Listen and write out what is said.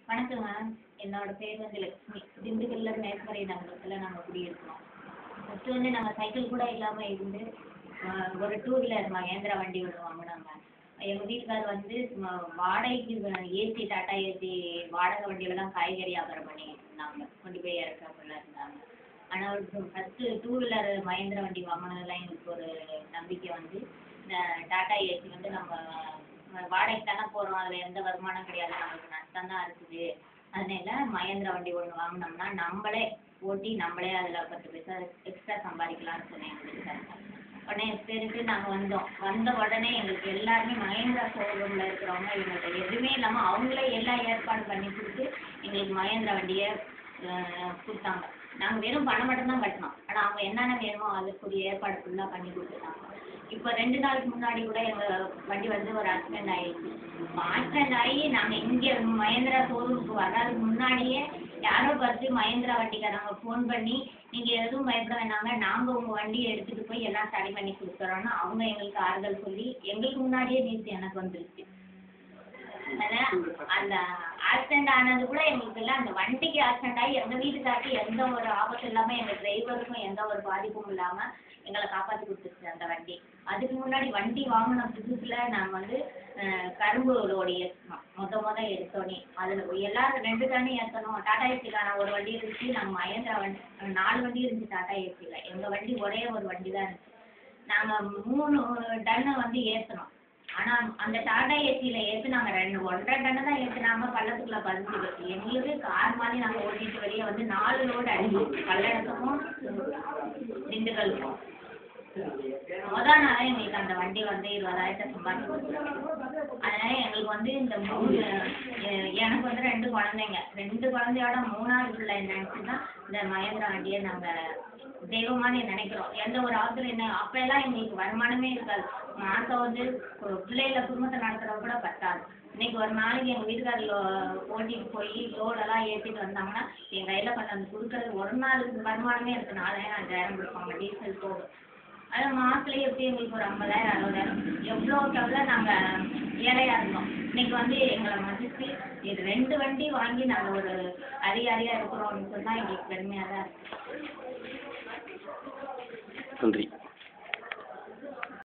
வணக்கங்க. என்னோட பேர் வந்து லட்சுமி. திண்டுக்கல்ல மேற்கரை நகரத்தில் நாங்கள் குடியிருக்கிறோம். ஃபஸ்ட்டு வந்து நாங்கள் சைக்கிள் கூட இல்லாமல் இருந்து ஒரு டூ வீலர் மகேந்திரா வண்டி ஒன்று வாங்கினாங்க. எங்கள் வீட்டுக்கார் வந்து வாடகைக்கு ஏசி டாட்டா ஏசி வாடகை வண்டியில் தான் காய்கறி வியாபாரம் பண்ணிக்கிட்டு இருந்தாங்க. கொண்டு போய் இறக்காப்புல இருந்தாங்க. ஆனால் அவருக்கு ஃபஸ்ட்டு டூ வீலர் மகேந்திரா வண்டி வாங்கினதுலாம் எங்களுக்கு ஒரு நம்பிக்கை வந்து இந்த டாட்டா ஏசி வந்து நம்ம வாடகைக்கு தானே போகிறோம், அதில் எந்த வருமானம் கிடையாது, நம்மளுக்கு நஷ்டம் தான் இருக்குது. அதனால மகேந்திரா வண்டி ஒன்று வாங்கினோம்னா நம்மளே ஓட்டி நம்மளே அதில் 10 பைசா எக்ஸ்ட்ரா சம்பாதிக்கலாம்னு சொன்னேன் எங்கள் வீட்டுக்காரங்க. உடனே சரின்ட்டு நாங்கள் வந்த உடனே எங்களுக்கு எல்லாருமே மகேந்திரா ஷோரூமில் இருக்கிறவங்க எங்களுக்கு எதுவுமே இல்லாமல் அவங்களே எல்லா ஏற்பாடு பண்ணி கொடுத்து எங்களுக்கு மகேந்திரா வண்டியை கொடுத்தாங்க. நாங்கள் வெறும் பணம் மட்டும்தான் கட்டினோம். ஆனால் அவங்க என்னென்ன வேணுமோ அதுக்குரிய ஏற்பாடு ஃபுல்லாக பண்ணி கொடுத்துட்டாங்க. இப்போ 2 நாளுக்கு முன்னாடி கூட எங்கள் வண்டி வந்து ஒரு ஆக்சிடென்ட் ஆகிடுச்சு. ஆக்சிடென்ட் ஆகி நாங்கள் இங்கே மகேந்திரா ஷோரூமுக்கு வர்றதுக்கு முன்னாடியே யாரோ பார்த்து மகேந்திரா வண்டிக்காரங்க ஃபோன் பண்ணி நீங்கள் எதுவும் பயப்பட வேணாங்க, நாங்கள் உங்கள் வண்டியை எடுத்துகிட்டு போய் எல்லாம் சரி பண்ணி கொடுத்துறோன்னு அவங்க எங்களுக்கு ஆறுதல் சொல்லி எங்களுக்கு முன்னாடியே நியூஸ் எனக்கு வந்துருச்சு. அந்த ஆக்சிடென்ட் ஆனது கூட எங்களுக்கு எல்லாம் அந்த வண்டிக்கு ஆக்சிடென்ட் ஆகி எங்கள் வீட்டுக்காருக்கு எந்த ஒரு ஆபத்தும் இல்லாமல் எங்கள் டிரைவருக்கும் எந்த ஒரு பாதிப்பும் இல்லாமல் எங்களை காப்பாற்றி கொடுத்துருச்சு அந்த வண்டி. அதுக்கு முன்னாடி வண்டி வாங்கின புதுசில் நாங்கள் வந்து கரும்பு ரோடு ஏற்றணும். மொத எடுத்தோடனே அதில் எல்லாரும் 2 டன்னு ஏற்றணும். டாடா ஏசிக்கான ஒரு வண்டி இருந்துச்சு, நாங்கள் மகேந்திரா வண்டி 4 வண்டி இருந்துச்சு. டாடா ஏசியில் எங்கள் வண்டி ஒரே ஒரு வண்டி தான் இருந்துச்சு. நாங்கள் 3 டன்னு வந்து ஏற்றணும். ஆனால் அந்த டாடா ஏசியில் ஏற்றி நாங்கள் 1.5 டன்னு தான் ஏற்றினாங்க. பள்ளத்துக்குள்ளே பதிஞ்சுக்கிட்டு எங்களுக்கு கார் மாதிரி நாங்கள் ஓட்டிட்டு வெளியே வந்து 4 லோடு அடிச்சோம். பல்லடத்துக்கும் திண்டுக்கலுக்கும். நாள் எங்களுக்கு அந்த வண்டி வந்து 20,000 சம்பாதிச்சு கொடுத்துருவோம். அதனால எங்களுக்கு வந்து இந்த எனக்கு வந்து 2 குழந்தைங்க. 2 குழந்தையோட 3வது பிள்ளை நினைச்சு தான் இந்த மகேந்திரா வண்டியை நாங்கள் தெய்வமாக நினைக்கிறோம். எந்த ஒரு ஆபத்தில் என்ன அப்போல்லாம் எங்களுக்கு வருமானமே இருக்காது. மாதம் வந்து பிள்ளைகளை குடும்பத்தை நடத்துகிறவ கூட பத்தாது. இன்னைக்கு ஒரு நாளைக்கு எங்கள் வீட்டுக்காரில் ஓட்டிட்டு போய் லோடெல்லாம் ஏற்றிட்டு வந்தாங்கன்னா என் கையில் கொஞ்சம் அந்த கொடுக்குறது ஒரு நாளுக்கு வருமானமே இருக்குது. 4,000 5,000 கொடுப்பாங்க டீசல் போகும். அதில் மாதத்துலேயே எப்படி எங்களுக்கு ஒரு 50,000 60,000 எவ்வளோக்கு எவ்வளோ நாங்கள் ஏழையாக இருந்தோம். இன்னைக்கு வந்து எங்களை மதித்து இது 2 வண்டி வாங்கி நாங்கள் ஒரு அதிகாரியாக இருக்கிறோம்னு சொன்னால் எங்களுக்கு பெருமையாக தான் இருக்குது. நன்றி.